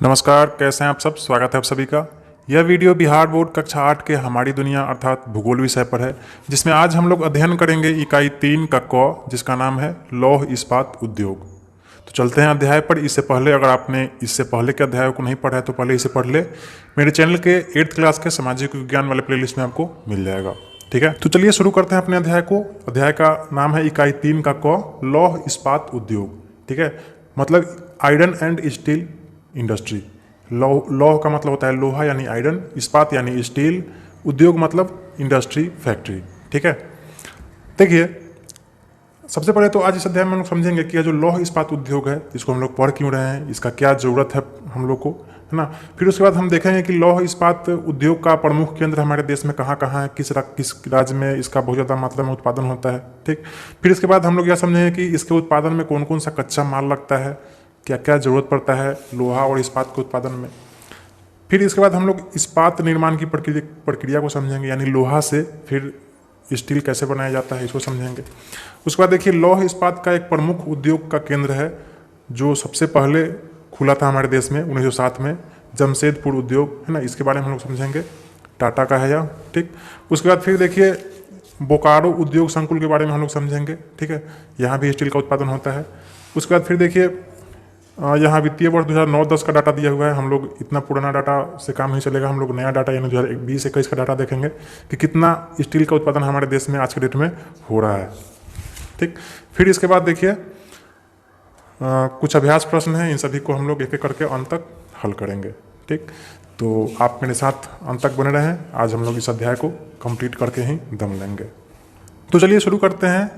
नमस्कार, कैसे हैं आप सब। स्वागत है आप सभी का। यह वीडियो बिहार बोर्ड कक्षा 8 के हमारी दुनिया अर्थात भूगोल विषय पर है, जिसमें आज हम लोग अध्ययन करेंगे इकाई 3 का क, जिसका नाम है लौह इस्पात उद्योग। तो चलते हैं अध्याय पर। इससे पहले अगर आपने इससे पहले के अध्याय को नहीं पढ़ा है तो पहले इसे पढ़ ले। मेरे चैनल के 8th क्लास के सामाजिक विज्ञान वाले प्लेलिस्ट में आपको मिल जाएगा। ठीक है, तो चलिए शुरू करते हैं अपने अध्याय को। अध्याय का नाम है इकाई 3 का क, लौह इस्पात उद्योग। ठीक है, मतलब आयरन एंड स्टील इंडस्ट्री। लौह का मतलब होता है लोहा यानी आयरन, इस्पात यानी स्टील, उद्योग मतलब इंडस्ट्री, फैक्ट्री। ठीक है, देखिए सबसे पहले तो आज इस अध्याय में हम लोग समझेंगे कि यह जो लौह इस्पात उद्योग है इसको हम लोग पढ़ क्यों रहे हैं, इसका क्या ज़रूरत है हम लोग को, है ना। फिर उसके बाद हम देखेंगे कि लौह इस्पात उद्योग का प्रमुख केंद्र हमारे देश में कहाँ कहाँ है, किस राज्य में इसका बहुत ज़्यादा मात्रा में उत्पादन होता है। ठीक, फिर इसके बाद हम लोग यह समझेंगे कि इसके उत्पादन में कौन कौन सा कच्चा माल लगता है, क्या क्या ज़रूरत पड़ता है लोहा और इस्पात के उत्पादन में। फिर इसके बाद हम लोग इस्पात निर्माण की प्रक्रिया को समझेंगे, यानी लोहा से फिर स्टील कैसे बनाया जाता है इसको समझेंगे। उसके बाद देखिए लौह इस्पात का एक प्रमुख उद्योग का केंद्र है जो सबसे पहले खुला था हमारे देश में 1907 में, जमशेदपुर उद्योग, है ना। इसके बारे में हम लोग समझेंगे, टाटा का है यह। ठीक, उसके बाद फिर देखिए बोकारो उद्योग संकुल के बारे में हम लोग समझेंगे। ठीक है, यहाँ भी स्टील का उत्पादन होता है। उसके बाद फिर देखिए यहाँ वित्तीय वर्ष 2009-10 का डाटा दिया हुआ है। हम लोग इतना पुराना डाटा से काम नहीं चलेगा, हम लोग नया डाटा यानी 2020-21 का डाटा देखेंगे कि कितना स्टील का उत्पादन हमारे देश में आज के डेट में हो रहा है। ठीक, फिर इसके बाद देखिए कुछ अभ्यास प्रश्न हैं, इन सभी को हम लोग एक एक करके अंत तक हल करेंगे। ठीक, तो आप मेरे साथ अंत तक बने रहें। आज हम लोग इस अध्याय को कंप्लीट करके ही दम लेंगे। तो चलिए शुरू करते हैं।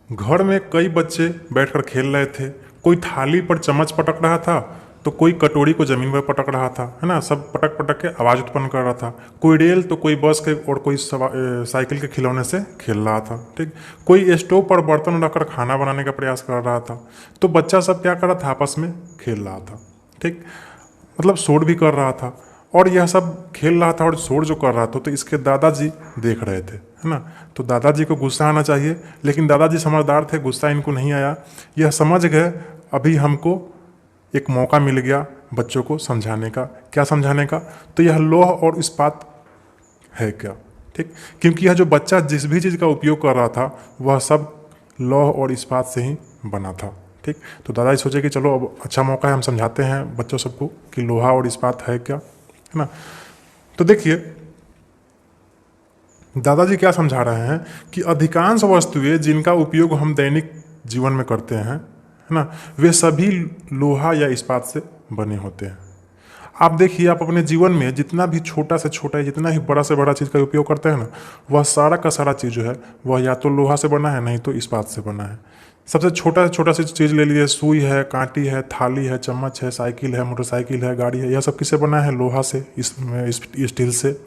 घर में कई बच्चे बैठकर खेल रहे थे। कोई थाली पर चम्मच पटक रहा था तो कोई कटोरी को जमीन पर पटक रहा था, है ना। सब पटक पटक के आवाज़ उत्पन्न कर रहा था। कोई रेल तो कोई बस के और कोई साइकिल के खिलौने से खेल रहा था। ठीक, कोई स्टोव पर बर्तन रखकर खाना बनाने का प्रयास कर रहा था। तो बच्चा सब क्या कर रहा था, आपस में खेल रहा था। ठीक, मतलब शोर भी कर रहा था। और यह सब खेल रहा था और शोर जो कर रहा था तो इसके दादाजी देख रहे थे, है ना। तो दादाजी को गुस्सा आना चाहिए, लेकिन दादाजी समझदार थे, गुस्सा इनको नहीं आया। यह समझ गए अभी हमको एक मौका मिल गया बच्चों को समझाने का। क्या समझाने का, तो यह लौह और इस्पात है क्या। ठीक, क्योंकि यह जो बच्चा जिस भी चीज़ का उपयोग कर रहा था वह सब लौह और इस्पात से ही बना था। ठीक, तो दादाजी सोचे कि चलो अब अच्छा मौका है, हम समझाते हैं बच्चों सबको कि लोहा और इस्पात है क्या, है ना। तो देखिए दादाजी क्या समझा रहे हैं कि अधिकांश वस्तुएं जिनका उपयोग हम दैनिक जीवन में करते हैं, है ना, वे सभी लोहा या इस्पात से बने होते हैं। आप देखिए आप अपने जीवन में जितना भी छोटा से छोटा, जितना ही बड़ा से बड़ा चीज़ का उपयोग करते हैं ना, वह सारा का सारा चीज़ जो है वह या तो लोहा से बना है, नहीं तो इस्पात से बना है। सबसे छोटा से छोटा सी चीज़ ले लीजिए, सुई है, कांटी है, थाली है, चम्मच है, साइकिल है, मोटरसाइकिल है, गाड़ी है, यह सब किससे बना है, लोहा से, स्टील से।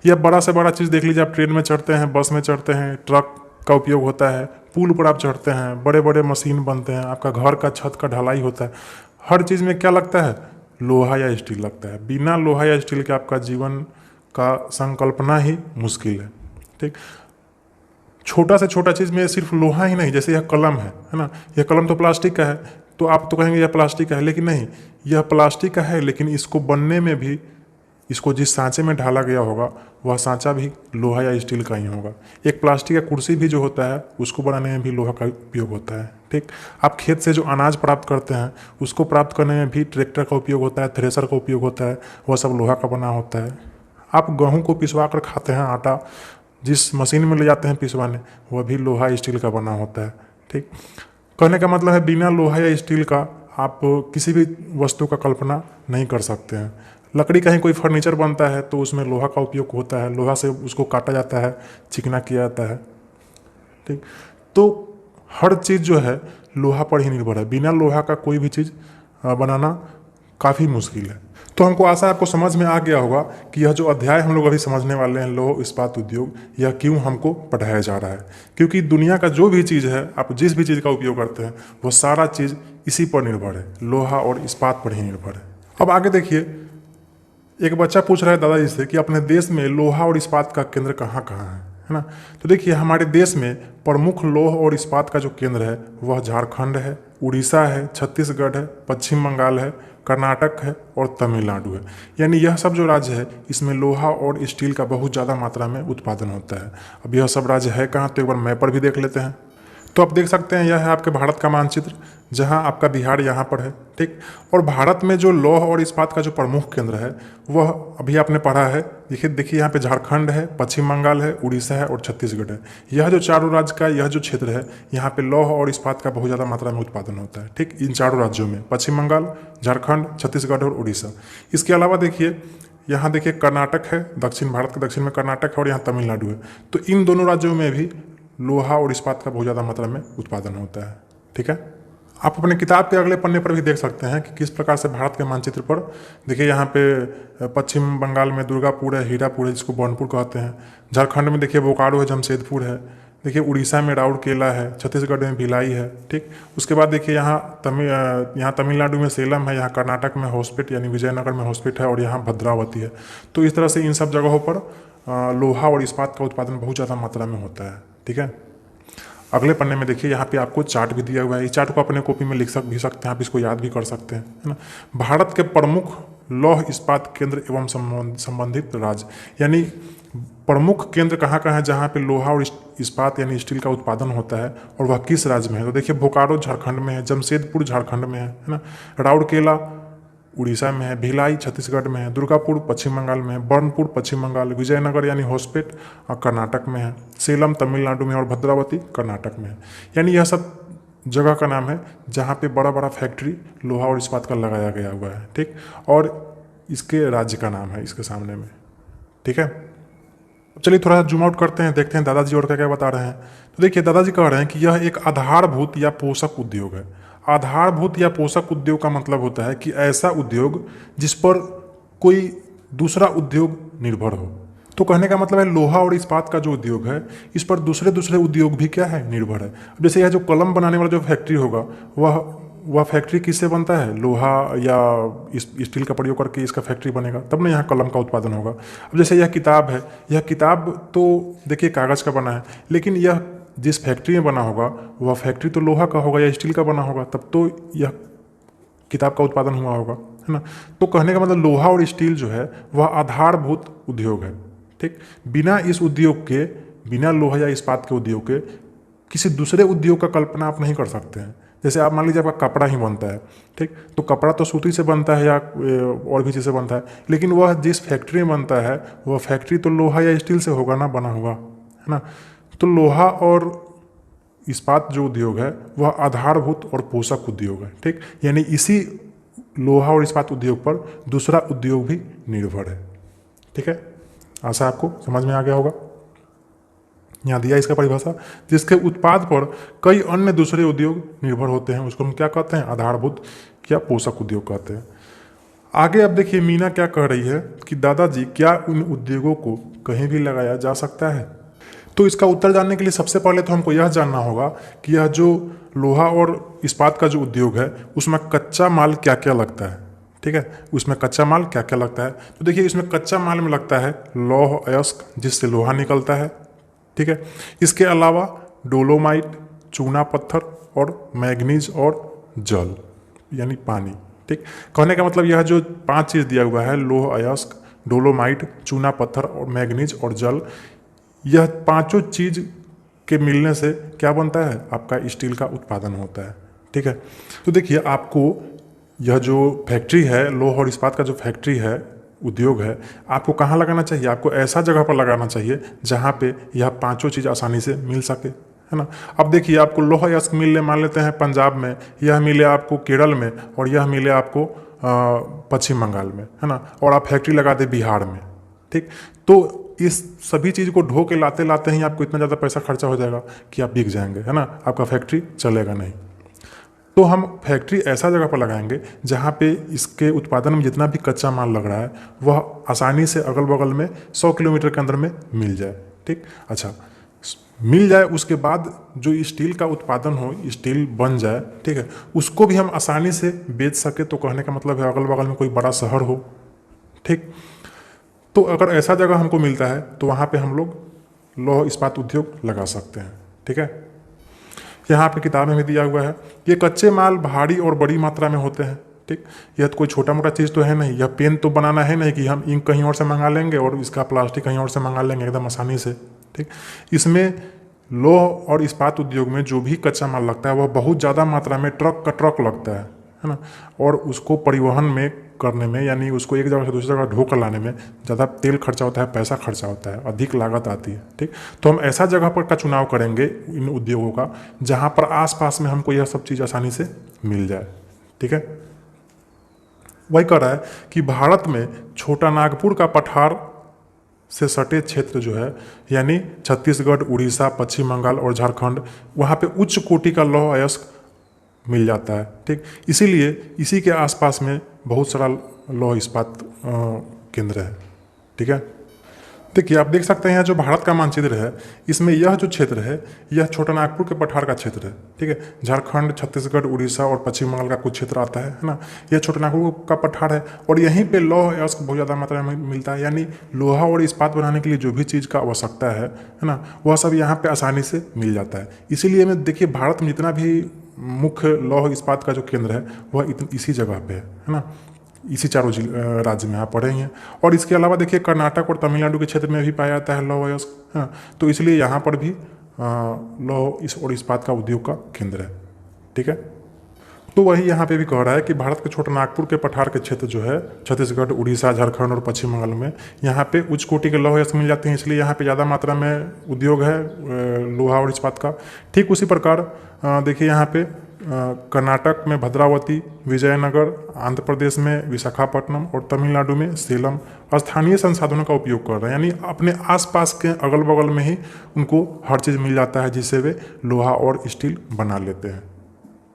या बड़ा से बड़ा चीज़ देख लीजिए, आप ट्रेन में चढ़ते हैं, बस में चढ़ते हैं, ट्रक का उपयोग होता है, पुल पर आप चढ़ते हैं, बड़े बड़े मशीन बनते हैं, आपका घर का छत का ढलाई होता है। हर चीज़ में क्या लगता है, लोहा या स्टील लगता है। बिना लोहा या स्टील के आपका जीवन का संकल्पना ही मुश्किल है। ठीक, छोटा से छोटा चीज़ में सिर्फ लोहा ही नहीं, जैसे यह कलम है ना, यह कलम तो प्लास्टिक का है, तो आप तो कहेंगे यह प्लास्टिक का है, लेकिन नहीं, यह प्लास्टिक का है, लेकिन इसको बनने में भी इसको जिस सांचे में ढाला गया होगा वह सांचा भी लोहा या स्टील का ही होगा। एक प्लास्टिक का कुर्सी भी जो होता है उसको बनाने में भी लोहा का उपयोग होता है। ठीक, आप खेत से जो अनाज प्राप्त करते हैं उसको प्राप्त करने में भी ट्रैक्टर का उपयोग होता है, थ्रेसर का उपयोग होता है, वह सब लोहा का बना होता है। आप गेहूँ को पिसवा कर खाते हैं, आटा जिस मशीन में ले जाते हैं पिसवाने, वह भी लोहा स्टील का बना होता है। ठीक, कहने का मतलब है बिना लोहा या स्टील का आप किसी भी वस्तु का कल्पना नहीं कर सकते हैं। लकड़ी का ही कोई फर्नीचर बनता है तो उसमें लोहा का उपयोग होता है, लोहा से उसको काटा जाता है, चिकना किया जाता है। ठीक, तो हर चीज़ जो है लोहा पर ही निर्भर है। बिना लोहा का कोई भी चीज़ बनाना काफ़ी मुश्किल है। तो हमको आशा आपको समझ में आ गया होगा कि यह जो अध्याय हम लोग अभी समझने वाले हैं, लौह इस्पात उद्योग, यह क्यों हमको पढ़ाया जा रहा है। क्योंकि दुनिया का जो भी चीज़ है, आप जिस भी चीज़ का उपयोग करते हैं वो सारा चीज़ इसी पर निर्भर है, लोहा और इस्पात पर ही निर्भर है। अब आगे देखिए, एक बच्चा पूछ रहा है दादाजी से कि अपने देश में लोहा और इस्पात का केंद्र कहाँ कहाँ है ना। तो देखिए हमारे देश में प्रमुख लौह और इस्पात का जो केंद्र है वह झारखंड है, उड़ीसा है, छत्तीसगढ़ है, पश्चिम बंगाल है, कर्नाटक है और तमिलनाडु है। यानी यह सब जो राज्य है इसमें लोहा और स्टील का बहुत ज़्यादा मात्रा में उत्पादन होता है। अब यह सब राज्य है कहाँ, तो एक बार मैप पर भी देख लेते हैं। तो आप देख सकते हैं यह है आपके भारत का मानचित्र, जहां आपका बिहार यहाँ पर है, ठीक। और भारत में जो लौह और इस्पात का जो प्रमुख केंद्र है वह अभी आपने पढ़ा है। देखिए यहाँ पे झारखंड है, पश्चिम बंगाल है, उड़ीसा है और छत्तीसगढ़ है। यह जो चारों राज्य का यह जो क्षेत्र है यहाँ पे लौह और इस्पात का बहुत ज़्यादा मात्रा में उत्पादन होता है, ठीक। इन चारों राज्यों में पश्चिम बंगाल, झारखंड, छत्तीसगढ़ और उड़ीसा। इसके अलावा देखिए यहाँ देखिए कर्नाटक है, दक्षिण भारत के दक्षिण में कर्नाटक है और यहाँ तमिलनाडु है। तो इन दोनों राज्यों में भी लोहा और इस्पात का बहुत ज़्यादा मात्रा में उत्पादन होता है, ठीक है। आप अपने किताब के अगले पन्ने पर भी देख सकते हैं कि किस प्रकार से भारत के मानचित्र पर देखिए यहाँ पे पश्चिम बंगाल में दुर्गापुर है, हीरापुर है जिसको बौनपुर कहते हैं, झारखंड में देखिए बोकारो है, जमशेदपुर है, देखिए उड़ीसा में राउरकेला है, छत्तीसगढ़ में भिलाई है, ठीक। उसके बाद देखिए यहाँ तमिलनाडु में सेलम है, यहाँ कर्नाटक में होस्पेट यानी विजयनगर में होस्पेट है और यहाँ भद्रावती है। तो इस तरह से इन सब जगहों पर लोहा और इस्पात का उत्पादन बहुत ज़्यादा मात्रा में होता है, ठीक है। अगले पन्ने में देखिए यहाँ पे आपको चार्ट भी दिया हुआ है। इस चार्ट को अपने कॉपी में लिख भी सकते हैं, आप इसको याद भी कर सकते हैं, है ना। भारत के प्रमुख लौह इस्पात केंद्र एवं संबंधित राज्य, यानी प्रमुख केंद्र कहाँ कहाँ है जहाँ पे लोहा और इस्पात यानी स्टील का उत्पादन होता है और वह किस राज्य में है। तो देखिए बोकारो झारखंड में है, जमशेदपुर झारखंड में है ना, राउरकेला उड़ीसा में है, भिलाई छत्तीसगढ़ में है, दुर्गापुर पश्चिम बंगाल में है, बर्नपुर पश्चिम बंगाल, विजयनगर यानी होस्पेट कर्नाटक में है, सेलम तमिलनाडु में और भद्रावती कर्नाटक में है। यानी यह सब जगह का नाम है जहाँ पे बड़ा बड़ा फैक्ट्री लोहा और इस्पात का लगाया गया हुआ है, ठीक। और इसके राज्य का नाम है इसके सामने में, ठीक है। चलिए थोड़ा जूम आउट करते हैं, देखते हैं दादाजी और क्या क्या बता रहे हैं। तो देखिए दादाजी कह रहे हैं कि यह एक आधारभूत या पोषक उद्योग है। आधारभूत या पोषक उद्योग का मतलब होता है कि ऐसा उद्योग जिस पर कोई दूसरा उद्योग निर्भर हो। तो कहने का मतलब है लोहा और इस्पात का जो उद्योग है इस पर दूसरे उद्योग भी क्या है, निर्भर है। जैसे यह जो कलम बनाने वाला जो फैक्ट्री होगा वह फैक्ट्री किससे बनता है, लोहा या स्टील का प्रयोग करके इसका फैक्ट्री बनेगा, तब ना यहाँ कलम का उत्पादन होगा। अब जैसे यह किताब है, यह किताब तो देखिए कागज़ का बना है, लेकिन यह जिस फैक्ट्री में बना होगा वह फैक्ट्री तो लोहा का होगा या स्टील का बना होगा, तब तो यह किताब का उत्पादन हुआ होगा, है ना। तो कहने का मतलब लोहा और स्टील जो है वह आधारभूत उद्योग है, ठीक। बिना इस उद्योग के, बिना लोहा या इस्पात के उद्योग के किसी दूसरे उद्योग का कल्पना आप नहीं कर सकते हैं। जैसे आप मान लीजिए आपका कपड़ा ही बनता है, ठीक, तो कपड़ा तो सूती से बनता है या और भी चीज़ से बनता है, लेकिन वह जिस फैक्ट्री में बनता है वह फैक्ट्री तो लोहा या स्टील से होगा ना, बना हुआ, है ना। तो लोहा और इस्पात जो उद्योग है वह आधारभूत और पोषक उद्योग है, ठीक। यानी इसी लोहा और इस्पात उद्योग पर दूसरा उद्योग भी निर्भर है, ठीक है। आशा आपको समझ में आ गया होगा। यहाँ दिया इसका परिभाषा, जिसके उत्पाद पर कई अन्य दूसरे उद्योग निर्भर होते हैं, उसको हम क्या कहते हैं, आधारभूत या पोषक उद्योग कहते हैं। आगे अब देखिए मीना क्या कह रही है कि दादाजी क्या उन उद्योगों को कहीं भी लगाया जा सकता है। तो इसका उत्तर जानने के लिए सबसे पहले तो हमको यह जानना होगा कि यह जो लोहा और इस्पात का जो उद्योग है उसमें कच्चा माल क्या क्या लगता है, ठीक है। उसमें कच्चा माल क्या क्या लगता है, तो देखिए इसमें कच्चा माल में लगता है लौह अयस्क जिससे लोहा निकलता है, ठीक है। इसके अलावा डोलोमाइट, चूना पत्थर और मैग्नीज और जल यानी पानी, ठीक। कहने का मतलब यह जो 5 चीज़ दिया हुआ है, लोह अयस्क, डोलोमाइट, चूना पत्थर और मैग्नीज और जल, यह पांचों चीज़ के मिलने से क्या बनता है, आपका स्टील का उत्पादन होता है, ठीक है। तो देखिए आपको यह जो फैक्ट्री है, लोह और इस्पात का जो फैक्ट्री है, उद्योग है, आपको कहाँ लगाना चाहिए, आपको ऐसा जगह पर लगाना चाहिए जहाँ पे यह पांचों चीज़ आसानी से मिल सके, है ना। अब देखिए आपको लोह अयस्क मिले मान लेते हैं पंजाब में, यह मिले आपको केरल में और यह मिले आपको पश्चिम बंगाल में, है ना, और आप फैक्ट्री लगा दे बिहार में, ठीक। तो इस सभी चीज़ को ढो के लाते लाते ही आपको इतना ज़्यादा पैसा खर्चा हो जाएगा कि आप बिक जाएंगे, है ना, आपका फैक्ट्री चलेगा नहीं। तो हम फैक्ट्री ऐसा जगह पर लगाएंगे जहाँ पे इसके उत्पादन में जितना भी कच्चा माल लग रहा है वह आसानी से अगल बगल में 100 किलोमीटर के अंदर में मिल जाए, ठीक। अच्छा, मिल जाए उसके बाद जो स्टील का उत्पादन हो, स्टील बन जाए, ठीक है, उसको भी हम आसानी से बेच सके। तो कहने का मतलब है अगल बगल में कोई बड़ा शहर हो, ठीक। तो अगर ऐसा जगह हमको मिलता है तो वहाँ पे हम लोग लौह इस्पात उद्योग लगा सकते हैं, ठीक है। यहाँ पे किताब में भी दिया हुआ है, ये कच्चे माल भारी और बड़ी मात्रा में होते हैं, ठीक। यह तो कोई छोटा मोटा चीज़ तो है नहीं, यह पेन तो बनाना है नहीं कि हम इंक कहीं और से मंगा लेंगे और इसका प्लास्टिक कहीं और से मंगा लेंगे एकदम आसानी से, ठीक। इसमें लौह और इस्पात उद्योग में जो भी कच्चा माल लगता है वह बहुत ज़्यादा मात्रा में ट्रक का ट्रक लगता है ना। और उसको परिवहन में करने में, यानी उसको एक जगह से दूसरी जगह ढो कर लाने में ज़्यादा तेल खर्चा होता है, पैसा खर्चा होता है, अधिक लागत आती है, ठीक। तो हम ऐसा जगह पर का चुनाव करेंगे इन उद्योगों का जहाँ पर आसपास में हमको यह सब चीज़ आसानी से मिल जाए, ठीक है। वही कह रहा है कि भारत में छोटा नागपुर का पठार से सटे क्षेत्र जो है, यानी छत्तीसगढ़, उड़ीसा, पश्चिम बंगाल और झारखंड, वहाँ पे उच्च कोटि का लौह अयस्क मिल जाता है, ठीक। इसीलिए इसी के आसपास में बहुत सारा लौह इस्पात केंद्र है, ठीक है। देखिए आप देख सकते हैं यहाँ जो भारत का मानचित्र है, इसमें यह जो क्षेत्र है यह छोटा नागपुर के पठार का क्षेत्र है, ठीक है। झारखंड, छत्तीसगढ़, उड़ीसा और पश्चिम बंगाल का कुछ क्षेत्र आता है ना। यह छोटा नागपुर का पठार है और यहीं पे लौह अयस्क बहुत ज़्यादा मात्रा में मिलता है, यानी लोहा और इस्पात बनाने के लिए जो भी चीज़ का आवश्यकता है ना, वह सब यहाँ पर आसानी से मिल जाता है। इसीलिए मैं देखिए भारत में जितना भी मुख्य लौह इस्पात का जो केंद्र है वह इसी जगह पे है ना, इसी चारों राज्य में यहाँ पड़े हैं। और इसके अलावा देखिए कर्नाटक और तमिलनाडु के क्षेत्र में भी पाया जाता है लौह अयस्क, हाँ। तो इसलिए यहाँ पर भी लौह और इस्पात का उद्योग का केंद्र है, ठीक है। तो वही यहाँ पे भी कह रहा है कि भारत के छोटा नागपुर के पठार के क्षेत्र जो है छत्तीसगढ़, उड़ीसा, झारखंड और पश्चिम बंगाल में, यहाँ पे उच्च कोटि के लौह अयस्क मिल जाते हैं, इसलिए यहाँ पे ज़्यादा मात्रा में उद्योग है लोहा और इस्पात का। ठीक उसी प्रकार देखिए यहाँ पे कर्नाटक में भद्रावती, विजयनगर, आंध्र प्रदेश में विशाखापट्टनम और तमिलनाडु में सेलम स्थानीय संसाधनों का उपयोग कर रहे हैं, यानी अपने आसपास के अगल बगल में ही उनको हर चीज़ मिल जाता है जिससे वे लोहा और स्टील बना लेते हैं,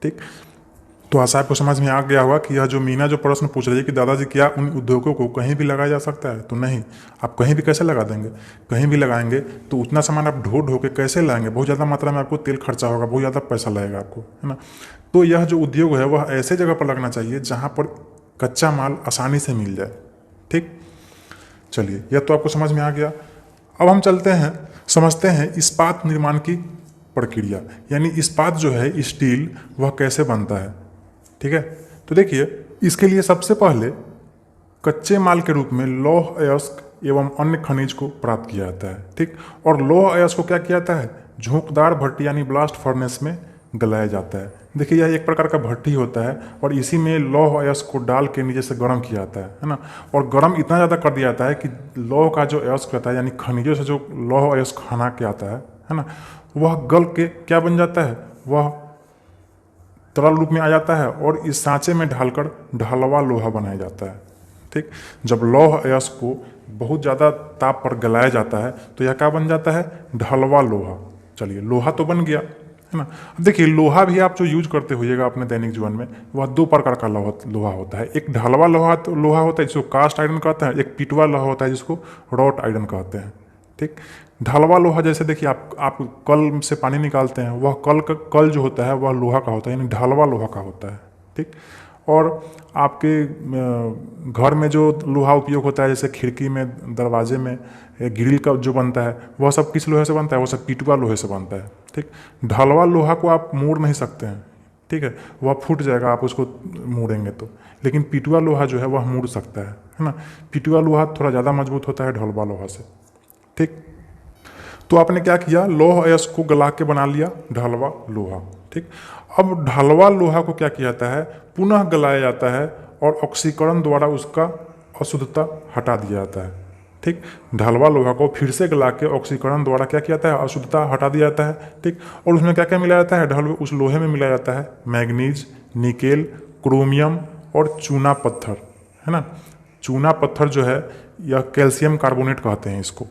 ठीक। तो आशा आपको समझ में आ गया होगा कि यह जो मीना जो प्रश्न पूछ रही है कि दादाजी क्या उन उद्योगों को कहीं भी लगाया जा सकता है, तो नहीं। आप कहीं भी कैसे लगा देंगे, कहीं भी लगाएंगे तो उतना सामान आप ढो ढो के कैसे लाएंगे, बहुत ज़्यादा मात्रा में आपको तेल खर्चा होगा, बहुत ज़्यादा पैसा लगेगा आपको, है ना। तो यह जो उद्योग है वह ऐसे जगह पर लगना चाहिए जहाँ पर कच्चा माल आसानी से मिल जाए, ठीक। चलिए यह तो आपको समझ में आ गया। अब हम चलते हैं, समझते हैं इस्पात निर्माण की प्रक्रिया, यानी इस्पात जो है स्टील वह कैसे बनता है, ठीक है। तो देखिए इसके लिए सबसे पहले कच्चे माल के रूप में लौह अयस्क एवं अन्य खनिज को प्राप्त किया जाता है, ठीक। और लौह अयस्क को क्या किया जाता है, झोंकदार भट्टी यानी ब्लास्ट फर्नेस में गलाया जाता है। देखिए यह एक प्रकार का भट्टी होता है और इसी में लौह अयस्क को डाल के नीचे से गर्म किया जाता है ना। और गर्म इतना ज़्यादा कर दिया जाता है कि लौह का जो अयस्क रहता है, यानी खनिजों से जो लौह अयस्क खाना के आता है ना, वह गल के क्या बन जाता है, वह तरल रूप में आ जाता है और इस सांचे में ढालकर ढलवा लोहा बनाया जाता है, ठीक। जब लौह अयस्क को बहुत ज़्यादा ताप पर गलाया जाता है तो यह क्या बन जाता है, ढलवा लोहा। चलिए लोहा तो बन गया, है ना। अब देखिए लोहा भी आप जो यूज करते होइएगा अपने दैनिक जीवन में, वह दो प्रकार का लोहा होता है। एक ढलवा लोहा होता है जिसको कास्ट आयरन कहते हैं, एक पिटवा लोहा होता है जिसको रॉट आयरन कहते हैं, ठीक। ढलवा लोहा जैसे देखिए आप कल से पानी निकालते हैं, वह कल जो होता है वह लोहा का होता है, यानी ढलवा लोहा का होता है, ठीक। और आपके घर में जो लोहा उपयोग होता है, जैसे खिड़की में, दरवाजे में ग्रिल का जो बनता है वह सब किस लोहे से बनता है, वह सब पिटवा लोहे से बनता है, ठीक। ढलवा लोहा को आप मोड़ नहीं सकते हैं, ठीक है, वह फूट जाएगा आप उसको मोड़ेंगे तो। लेकिन पिटवा लोहा जो है वह मोड़ सकता है ना। पिटवा लोहा थोड़ा ज़्यादा मजबूत होता है ढलवा लोहा से, ठीक। तो आपने क्या किया, लौह अयस्क को गला के बना लिया ढलवा लोहा, ठीक। अब ढलवा लोहा को क्या किया जाता है, पुनः गलाया जाता है और ऑक्सीकरण द्वारा उसका अशुद्धता हटा दिया जाता है, ठीक। ढलवा लोहा को फिर से गला के ऑक्सीकरण द्वारा क्या किया जाता है, अशुद्धता हटा दिया जाता है, ठीक। और उसमें क्या क्या मिलाया जाता है, उस लोहे में मिलाया जाता है मैग्नीज, निकेल, क्रोमियम और चूना पत्थर, है ना। चूना पत्थर जो है यह कैल्शियम कार्बोनेट कहते हैं इसको।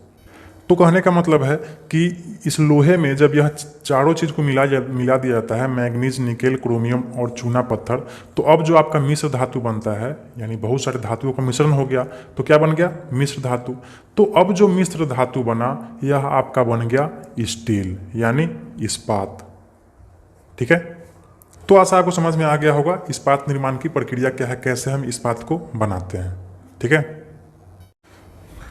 तो कहने का मतलब है कि इस लोहे में जब यह चारों चीज़ को मिला दिया जाता है, मैग्नीज, निकेल, क्रोमियम और चूना पत्थर, तो अब जो आपका मिश्र धातु बनता है, यानी बहुत सारे धातुओं का मिश्रण हो गया, तो क्या बन गया, मिश्र धातु। तो अब जो मिश्र धातु बना यह आपका बन गया स्टील, यानी इस्पात, ठीक है। तो आशा आपको समझ में आ गया होगा इस्पात निर्माण की प्रक्रिया क्या है, कैसे हम इस्पात को बनाते हैं, ठीक है।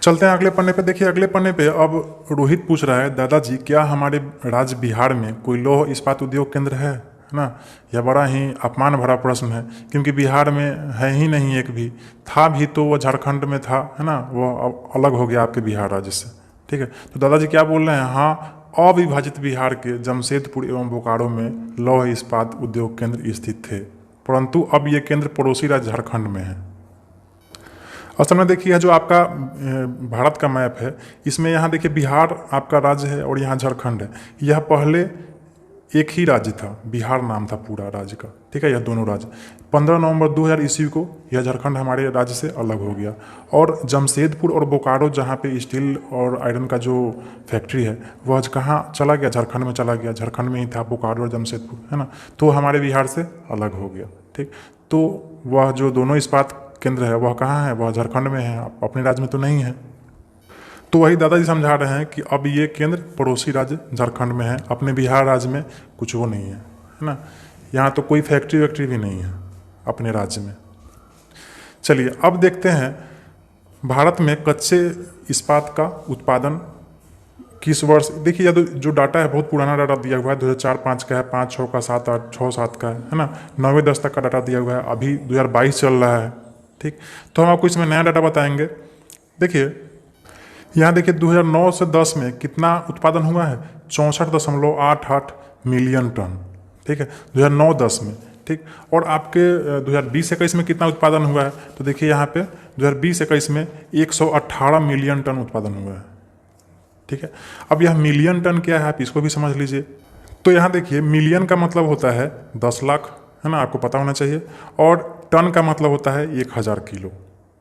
चलते हैं अगले पन्ने पे। देखिए अगले पन्ने पे अब रोहित पूछ रहा है, दादाजी क्या हमारे राज्य बिहार में कोई लौह इस्पात उद्योग केंद्र है है ना। यह बड़ा ही अपमान भरा प्रश्न है, क्योंकि बिहार में है ही नहीं एक भी, था भी तो वो झारखंड में था, है ना, वो अब अलग हो गया आपके बिहार राज्य से। ठीक है, तो दादाजी क्या बोल रहे हैं, हाँ, अविभाजित बिहार के जमशेदपुर एवं बोकारो में लौह इस्पात उद्योग केंद्र स्थित थे, परंतु अब ये केंद्र पड़ोसी राज्य झारखंड में है। असल में देखिए जो आपका भारत का मैप है, इसमें यहाँ देखिए बिहार आपका राज्य है और यहाँ झारखंड है। यह पहले एक ही राज्य था, बिहार नाम था पूरा राज्य का। ठीक है, यह दोनों राज्य 15 नवंबर 2000 ईस्वी को यह झारखंड हमारे राज्य से अलग हो गया। और जमशेदपुर और बोकारो जहाँ पे स्टील और आयरन का जो फैक्ट्री है वह कहाँ चला गया, झारखंड में चला गया। झारखंड में ही था बोकारो और जमशेदपुर, है ना, तो हमारे बिहार से अलग हो गया। ठीक, तो वह जो दोनों इस्पात केंद्र है वह कहाँ है, वह झारखंड में है, अपने राज्य में तो नहीं है। तो वही दादाजी समझा रहे हैं कि अब ये केंद्र पड़ोसी राज्य झारखंड में है, अपने बिहार राज्य में कुछ वो नहीं है ना। यहाँ तो कोई फैक्ट्री वैक्ट्री भी नहीं है अपने राज्य में। चलिए अब देखते हैं भारत में कच्चे इस्पात का उत्पादन किस वर्ष। देखिए यह जो डाटा है बहुत पुराना डाटा दिया हुआ है, 2004-05 का है, 5-6 का, 7-8, 6-7 का है ना, 9वीं 10 तक का डाटा दिया हुआ है, अभी 2022 चल रहा है। ठीक, तो हम आपको इसमें नया डाटा बताएंगे। देखिए यहाँ देखिए 2009 से 10 में कितना उत्पादन हुआ है, 64.88 मिलियन टन। ठीक है, 2009-10 में। ठीक, और आपके 2020-21 में कितना उत्पादन हुआ है, तो देखिए यहाँ पे 2020-21 में 118 मिलियन टन उत्पादन हुआ है। ठीक है, अब यह मिलियन टन क्या है आप इसको भी समझ लीजिए। तो यहाँ देखिए मिलियन का मतलब होता है 10 लाख, है ना, आपको पता होना चाहिए, और टन का मतलब होता है 1000 किलो।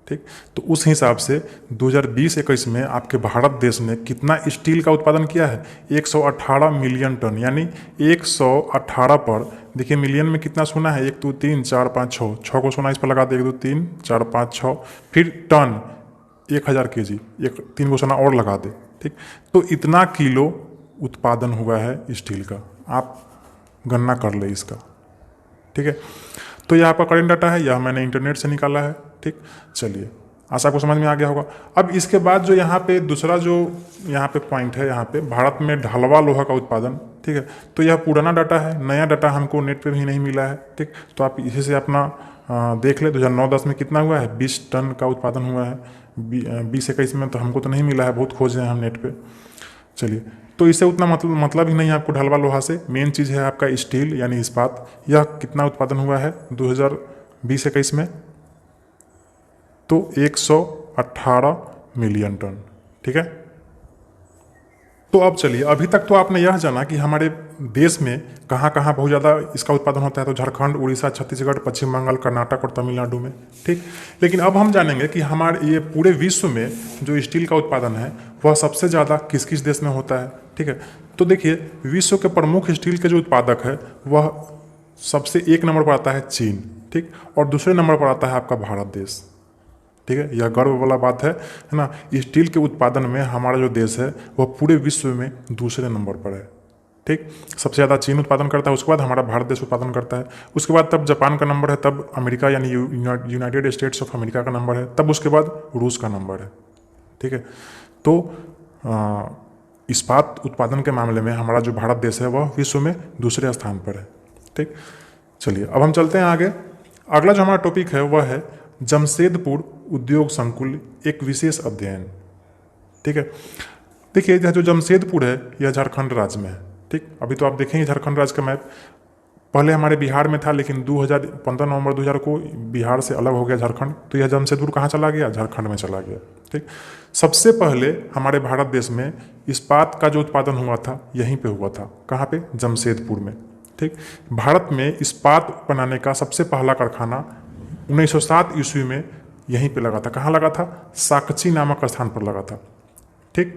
ठीक, तो उस हिसाब से 2020-21 में आपके भारत देश ने कितना स्टील का उत्पादन किया है, 118 मिलियन टन। यानी 118 पर देखिए मिलियन में कितना सोना है, 1 2 3 4 5 6, 6 को सोना इस पर लगा दे, 1 2 3 4 5 6, फिर टन 1000 kg, 3 को सोना और लगा दे। ठीक, तो इतना किलो उत्पादन हुआ है स्टील का, आप गणना कर ले इसका। ठीक है, तो यह आपका करेंट डाटा है, यह मैंने इंटरनेट से निकाला है। ठीक, चलिए आशा आपको समझ में आ गया होगा। अब इसके बाद जो यहाँ पे दूसरा जो यहाँ पे पॉइंट है, यहाँ पे भारत में ढलवा लोहा का उत्पादन। ठीक है, तो यह पुराना डाटा है, नया डाटा हमको नेट पे भी नहीं मिला है। ठीक, तो आप इसी से अपना देख ले 2009-10 में कितना हुआ है, 20 टन का उत्पादन हुआ है। 20-21 में तो हमको तो नहीं मिला है, बहुत खोजे हैं हम नेट पे। चलिए, तो इससे उतना मतलब ही नहीं है आपको ढलवा लोहा से। मेन चीज़ है आपका स्टील यानी इस्पात। यह कितना उत्पादन हुआ है 2020-21 में, तो 118 मिलियन टन। ठीक है, तो अब चलिए, अभी तक तो आपने यह जाना कि हमारे देश में कहाँ कहाँ बहुत ज़्यादा इसका उत्पादन होता है, तो झारखंड, उड़ीसा, छत्तीसगढ़, पश्चिम बंगाल, कर्नाटक और तमिलनाडु में। ठीक, लेकिन अब हम जानेंगे कि हमारे ये पूरे विश्व में जो स्टील का उत्पादन है वह सबसे ज़्यादा किस किस देश में होता है। ठीक है, तो देखिए विश्व के प्रमुख स्टील के जो उत्पादक है वह सबसे 1 नंबर पर आता है चीन। ठीक, और दूसरे नंबर पर आता है आपका भारत देश। ठीक है, यह गर्व वाला बात है ना। स्टील के उत्पादन में हमारा जो देश है वह पूरे विश्व में दूसरे नंबर पर है। ठीक, सबसे ज़्यादा चीन उत्पादन करता है, उसके बाद हमारा भारत देश उत्पादन करता है, उसके बाद तब जापान का नंबर है, तब अमेरिका यानी यूनाइटेड स्टेट्स ऑफ अमेरिका का नंबर है, तब उसके बाद रूस का नंबर है। ठीक है, तो इस्पात उत्पादन के मामले में हमारा जो भारत देश है वह विश्व में दूसरे स्थान पर है। ठीक, चलिए अब हम चलते हैं आगे। अगला जो हमारा टॉपिक है वह है जमशेदपुर उद्योग संकुल, एक विशेष अध्ययन। ठीक है, देखिए यह जो जमशेदपुर है यह झारखंड राज्य में है। ठीक, अभी तो आप देखेंगे झारखंड राज्य का मैप, पहले हमारे बिहार में था, लेकिन 15 नवंबर 2000 को बिहार से अलग हो गया झारखंड, तो यह जमशेदपुर कहाँ चला गया, झारखंड में चला गया। ठीक, सबसे पहले हमारे भारत देश में इस्पात का जो उत्पादन हुआ था यहीं पे हुआ था, कहाँ पे, जमशेदपुर में। ठीक, भारत में इस्पात बनाने का सबसे पहला कारखाना 1907 ईस्वी में यहीं पे लगा था। कहाँ लगा था, साकची नामक स्थान पर लगा था। ठीक,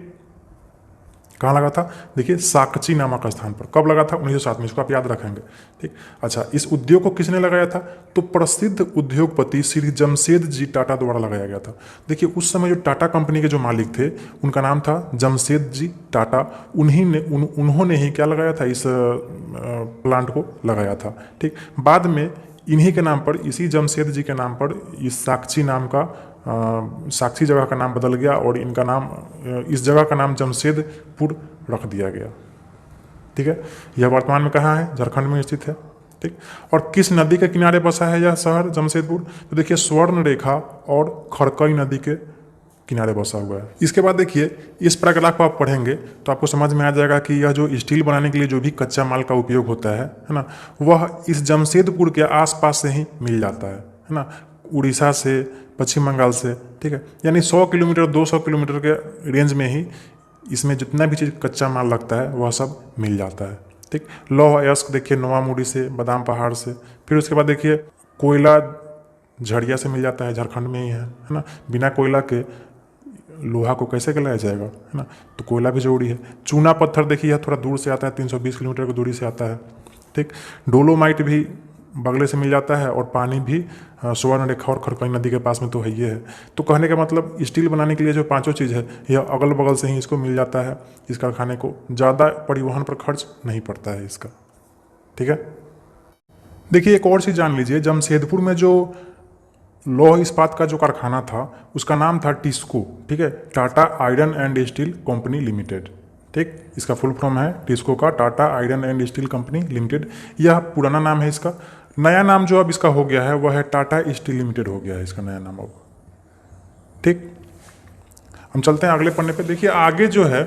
कहाँ लगा था, देखिए साकची नामक स्थान पर। कब लगा था, 1907 में, इसको आप याद रखेंगे। ठीक, अच्छा, इस उद्योग को किसने लगाया था, तो प्रसिद्ध उद्योगपति श्री जमशेद जी टाटा द्वारा लगाया गया था। देखिए उस समय जो टाटा कंपनी के जो मालिक थे उनका नाम था जमशेद जी टाटा, उन्होंने ही क्या लगाया था, इस प्लांट को लगाया था। ठीक, बाद में इन्हीं के नाम पर, इसी जमशेद जी के नाम पर इस साकची नाम का साक्षी जगह का नाम बदल गया और इनका नाम, इस जगह का नाम जमशेदपुर रख दिया गया। ठीक है, यह वर्तमान में कहाँ है, झारखंड में स्थित है। ठीक। और किस नदी के किनारे बसा है यह शहर जमशेदपुर? तो देखिए स्वर्ण रेखा और खड़कई नदी के किनारे बसा हुआ है। इसके बाद देखिए इस पैराग्राफ को आप पढ़ेंगे तो आपको समझ में आ जाएगा कि यह जो स्टील बनाने के लिए जो भी कच्चा माल का उपयोग होता है ना, वह इस जमशेदपुर के आसपास से ही मिल जाता है ना, उड़ीसा से, पश्चिम बंगाल से, ठीक है। यानी 100 किलोमीटर 200 किलोमीटर के रेंज में ही इसमें जितना भी चीज़ कच्चा माल लगता है वह सब मिल जाता है, ठीक। लौह अयस्क देखिए नोवामुड़ी से, बादाम पहाड़ से। फिर उसके बाद देखिए कोयला झड़िया से मिल जाता है, झारखंड में ही है ना। बिना कोयला के लोहा को कैसे गलाया जाएगा, है ना, तो कोयला भी जरूरी है। चूना पत्थर देखिए यह थोड़ा दूर से आता है, 320 किलोमीटर की दूरी से आता है, ठीक। डोलोमाइट भी बगले से मिल जाता है और पानी भी स्वर्ण रेखा और खड़कई नदी के पास में तो है ही है। तो कहने का मतलब स्टील बनाने के लिए जो पांचों चीज़ है यह अगल बगल से ही इसको मिल जाता है। इस कारखाने को ज़्यादा परिवहन पर खर्च नहीं पड़ता है इसका, ठीक है। देखिए एक और चीज़ जान लीजिए, जमशेदपुर में जो लौह इस्पात का जो कारखाना था उसका नाम था टिस्को, ठीक है, Tata iron and steel company limited, ठीक। इसका फुल फॉर्म है टिस्को का, Tata iron and steel company limited. यह पुराना नाम है इसका। नया नाम जो अब इसका हो गया है वह है टाटा स्टील लिमिटेड हो गया है इसका नया नाम अब, ठीक। हम चलते हैं अगले पन्ने पे। देखिए आगे जो है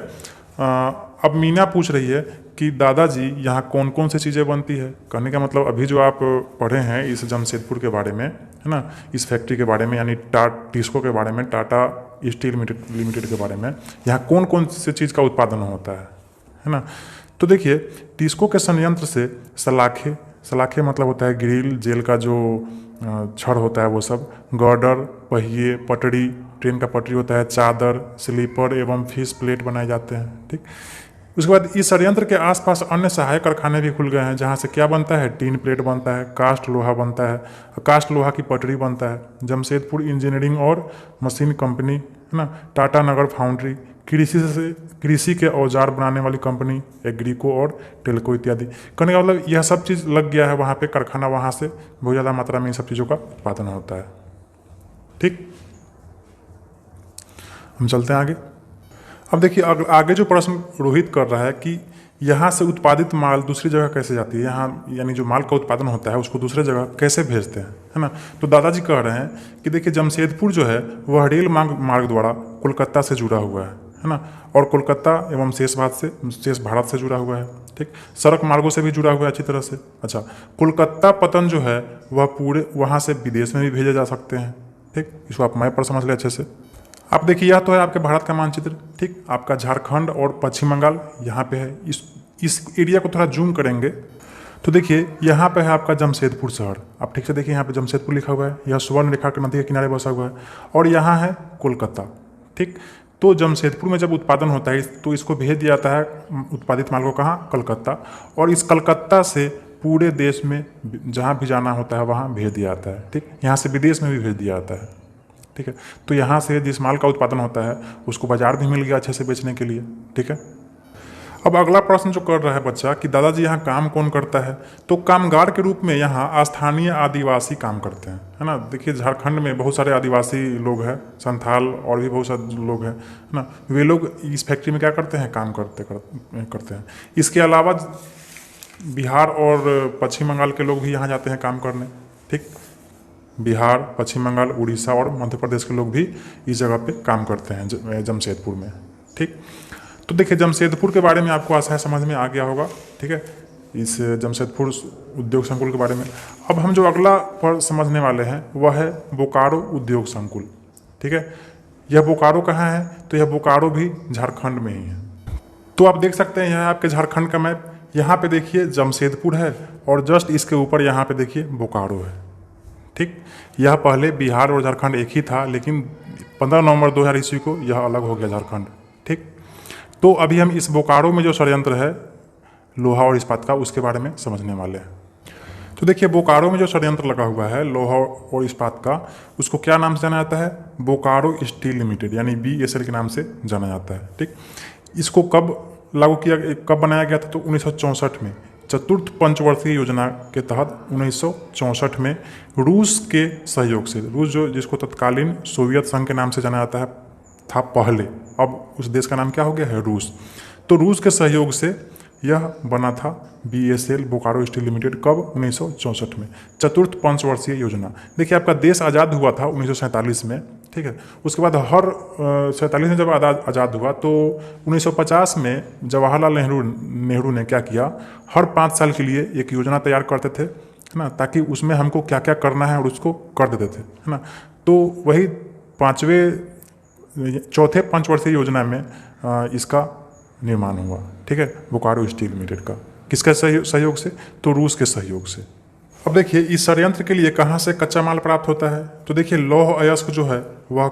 अब मीना पूछ रही है कि दादाजी यहाँ कौन कौन सी चीज़ें बनती है। कहने का मतलब अभी जो आप पढ़े हैं इस जमशेदपुर के बारे में, है ना, इस फैक्ट्री के बारे में, यानी टिस्को के बारे में, टाटा स्टील लिमिटेड के बारे में, यहाँ कौन कौन सी चीज़ का उत्पादन होता है ना। तो देखिए टिस्को के संयंत्र से सलाखे मतलब होता है ग्रिल, जेल का जो छड़ होता है वो सब, गर्डर, पहिए, पटरी, ट्रेन का पटरी होता है, चादर, स्लीपर एवं फिश प्लेट बनाए जाते हैं, ठीक। उसके बाद इस संयंत्र के आसपास अन्य सहायक कारखाने भी खुल गए हैं जहाँ से क्या बनता है, टीन प्लेट बनता है, कास्ट लोहा बनता है, कास्ट लोहा की पटरी बनता है। जमशेदपुर इंजीनियरिंग और मशीन कंपनी, है ना, टाटा नगर फाउंड्री, कृषि के औजार बनाने वाली कंपनी एग्रीको और टेल्को इत्यादि। कहने का मतलब यह सब चीज़ लग गया है वहाँ पे कारखाना, वहाँ से बहुत ज़्यादा मात्रा में इन सब चीज़ों का उत्पादन होता है, ठीक। हम चलते हैं आगे। अब देखिए आगे जो प्रश्न रोहित कर रहा है कि यहाँ से उत्पादित माल दूसरी जगह कैसे जाती है, यहाँ यानी जो माल का उत्पादन होता है उसको दूसरे जगह कैसे भेजते हैं, है ना। तो दादाजी कह रहे हैं कि देखिए जमशेदपुर जो है वह रेल मार्ग द्वारा कोलकाता से जुड़ा हुआ है ना, और कोलकाता एवं शेष भारत से जुड़ा हुआ है, ठीक। सड़क मार्गों से भी जुड़ा हुआ है अच्छी तरह से। अच्छा, कोलकाता पतन जो है वह पूरे वहाँ से विदेश में भी भेजे जा सकते हैं, ठीक। इसको आप मैप पर समझ लें अच्छे से। आप देखिए यह तो है आपके भारत का मानचित्र, ठीक। आपका झारखंड और पश्चिम बंगाल यहाँ पे है। इस एरिया को थोड़ा जूम करेंगे तो देखिए यहाँ पे है आपका जमशेदपुर शहर। आप ठीक से देखिए यहाँ पे जमशेदपुर लिखा हुआ है, यह स्वर्ण रेखा के नदी के किनारे बसा हुआ है, और यहाँ है कोलकाता, ठीक। तो जमशेदपुर में जब उत्पादन होता है तो इसको भेज दिया जाता है उत्पादित माल को कहाँ, कलकत्ता, और इस कलकत्ता से पूरे देश में जहाँ भी जाना होता है वहाँ भेज दिया जाता है, ठीक। यहाँ से विदेश में भी भेज दिया जाता है, ठीक है। तो यहाँ से जिस माल का उत्पादन होता है उसको बाजार भी मिल गया अच्छे से बेचने के लिए, ठीक है। अब अगला प्रश्न जो कर रहा है बच्चा कि दादाजी यहाँ काम कौन करता है, तो कामगार के रूप में यहाँ स्थानीय आदिवासी काम करते हैं, है ना। देखिए झारखंड में बहुत सारे आदिवासी लोग हैं, संथाल और भी बहुत सारे लोग हैं, है ना। वे लोग इस फैक्ट्री में क्या करते हैं, काम करते हैं। इसके अलावा बिहार और पश्चिम बंगाल के लोग भी यहाँ जाते हैं काम करने, ठीक। बिहार, पश्चिम बंगाल, उड़ीसा और मध्य प्रदेश के लोग भी इस जगह पे काम करते हैं जमशेदपुर में, ठीक। तो देखिए जमशेदपुर के बारे में आपको आशा है समझ में आ गया होगा, ठीक है, इस जमशेदपुर उद्योग संकुल के बारे में। अब हम जो अगला पर समझने वाले हैं वह है बोकारो उद्योग संकुल, ठीक है। यह बोकारो कहाँ है, तो यह बोकारो भी झारखंड में ही है। तो आप देख सकते हैं यह आपके झारखंड का मैप। यहाँ पे देखिए जमशेदपुर है और जस्ट इसके ऊपर यहाँ पे देखिए बोकारो है, ठीक। यह पहले बिहार और झारखंड एक ही था, लेकिन 15 नवंबर 2000 ईस्वी को यह अलग हो गया झारखंड, ठीक। तो अभी हम इस बोकारो में जो षड्यंत्र है लोहा और इस्पात का उसके बारे में समझने वाले हैं। तो देखिए बोकारो में जो षड्यंत्र लगा हुआ है लोहा और इस्पात का, उसको क्या नाम से जाना जाता है, बोकारो स्टील लिमिटेड यानी BSL के नाम से जाना जाता है, ठीक। इसको कब बनाया गया था, तो 1964 में चतुर्थ पंचवर्षीय योजना के तहत 1964 में रूस के सहयोग से, रूस जो जिसको तत्कालीन सोवियत संघ के नाम से जाना जाता है था पहले, अब उस देश का नाम क्या हो गया है, रूस। तो रूस के सहयोग से यह बना था BSL बोकारो स्टील लिमिटेड कब? 1964 में। चतुर्थ पंचवर्षीय योजना। देखिए आपका देश आज़ाद हुआ था 1947 में, ठीक है। उसके बाद हर 47 में जब आज़ाद हुआ तो 1950 में जवाहरलाल नेहरू ने क्या किया, हर 5 साल के लिए एक योजना तैयार करते थे, है ना, ताकि उसमें हमको क्या क्या करना है और उसको कर देते थे, है ना। तो वही चौथे पंचवर्षीय योजना में इसका निर्माण हुआ, ठीक है, बोकारो स्टील लिमिटेड का। किसके सहयोग से? तो रूस के सहयोग से। अब देखिए इस संयंत्र के लिए कहाँ से कच्चा माल प्राप्त होता है? तो देखिए लौह अयस्क जो है वह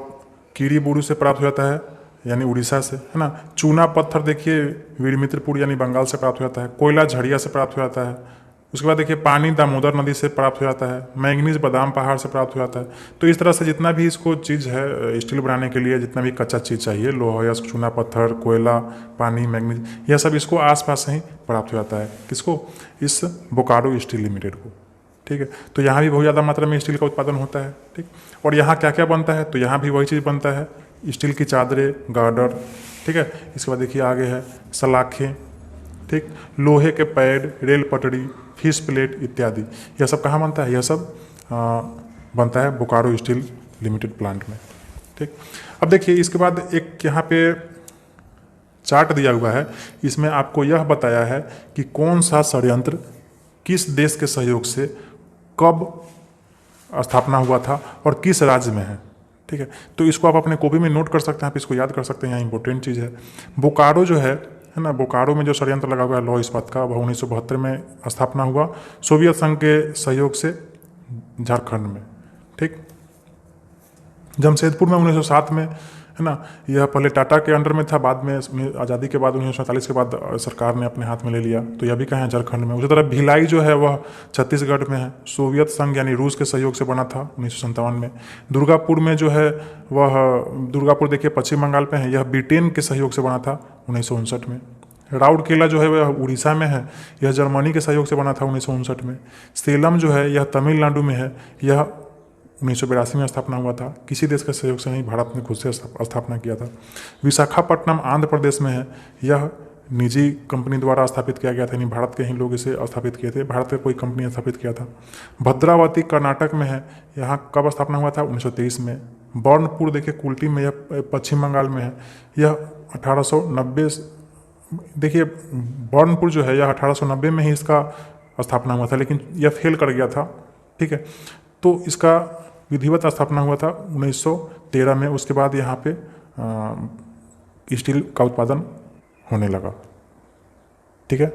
कीरीबुरू से प्राप्त हो जाता है, यानी उड़ीसा से, है ना। चूना पत्थर देखिए वीरमित्रपुर यानी बंगाल से प्राप्त हो जाता है। कोयला झड़िया से प्राप्त हो जाता है। उसके बाद देखिए पानी दामोदर नदी से प्राप्त हो जाता है। मैंगनीज बादाम पहाड़ से प्राप्त हो जाता है। तो इस तरह से जितना भी इसको चीज़ है स्टील बनाने के लिए, जितना भी कच्चा चीज़ चाहिए, लोहा अयस्क, चूना पत्थर, कोयला, पानी, मैंगनीज, यह सब इसको आसपास से ही प्राप्त हो जाता है। किसको? इस बोकारो स्टील लिमिटेड को, ठीक है। तो यहाँ भी बहुत ज़्यादा मात्रा में स्टील का उत्पादन होता है, ठीक। और यहाँ क्या क्या बनता है? तो यहाँ भी वही चीज़ बनता है, स्टील की चादरें, गार्डर, ठीक है। इसके बाद देखिए आगे है सलाखें, ठीक, लोहे के पैड, रेल पटड़ी, फिश प्लेट इत्यादि। यह सब कहाँ बनता है? यह सब बनता है बोकारो स्टील लिमिटेड प्लांट में, ठीक। अब देखिए इसके बाद एक यहाँ पे चार्ट दिया हुआ है, इसमें आपको यह बताया है कि कौन सा षड्यंत्र किस देश के सहयोग से कब स्थापना हुआ था और किस राज्य में है, ठीक है। तो इसको आप अपने कॉपी में नोट कर सकते हैं, आप इसको याद कर सकते हैं, यहाँ इंपॉर्टेंट चीज़ है। बोकारो जो है ना, बोकारो में जो षड्यंत्र लगा हुआ है लौह इस्पात का, वह 1972 में स्थापना हुआ सोवियत संघ के सहयोग से झारखंड में, ठीक। जमशेदपुर में 1907 में, है ना। यह पहले टाटा के अंडर में था, बाद में आज़ादी के बाद 1947 के बाद सरकार ने अपने हाथ में ले लिया। तो यह भी कहाँ है? झारखंड में। उसी तरह भिलाई जो है वह छत्तीसगढ़ में है, सोवियत संघ यानी रूस के सहयोग से बना था 1957 में। दुर्गापुर में जो है वह, दुर्गापुर देखिए पश्चिम बंगाल में है, यह ब्रिटेन के सहयोग से बना था 1959 में। राउरकेला जो है वह उड़ीसा में है, यह जर्मनी के सहयोग से बना था 1959 में। सेलम जो है यह तमिलनाडु में है, यह 1982 में स्थापना हुआ था, किसी देश के सहयोग से नहीं, भारत ने खुद से स्थापना किया था। विशाखापट्टनम आंध्र प्रदेश में है, यह निजी कंपनी द्वारा स्थापित किया गया था, यानी भारत के ही लोग इसे स्थापित किए थे, भारत के कोई कंपनी स्थापित किया था। भद्रावती कर्नाटक में है, यहाँ कब स्थापना हुआ था? 1923 में। बर्नपुर देखिए कुल्टी में, यह पश्चिम बंगाल में है, यह 1890, देखिए बर्नपुर जो है यह 1890 में ही इसका स्थापना हुआ था, लेकिन यह फेल कर गया था, ठीक है। तो इसका विधिवत स्थापना हुआ था 1913 में। उसके बाद यहाँ पे स्टील का उत्पादन होने लगा, ठीक है।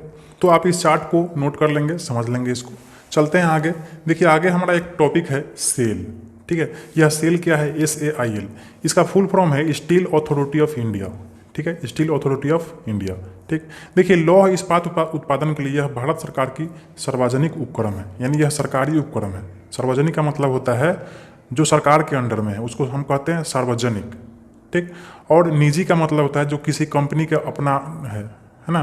तो आप इस चार्ट को नोट कर लेंगे, समझ लेंगे इसको। चलते हैं आगे। देखिए आगे हमारा एक टॉपिक है सेल, ठीक है। यह सेल क्या है? SAIL। इसका फुल फॉर्म है स्टील अथॉरिटी ऑफ इंडिया, ठीक है, स्टील अथॉरिटी ऑफ इंडिया, ठीक। देखिए लौह इस्पात उत्पादन के लिए यह भारत सरकार की सार्वजनिक उपक्रम है, यानी यह सरकारी उपक्रम है। सार्वजनिक का मतलब होता है जो सरकार के अंडर में है, उसको हम कहते हैं सार्वजनिक, ठीक। और निजी का मतलब होता है जो किसी कंपनी का अपना है ना,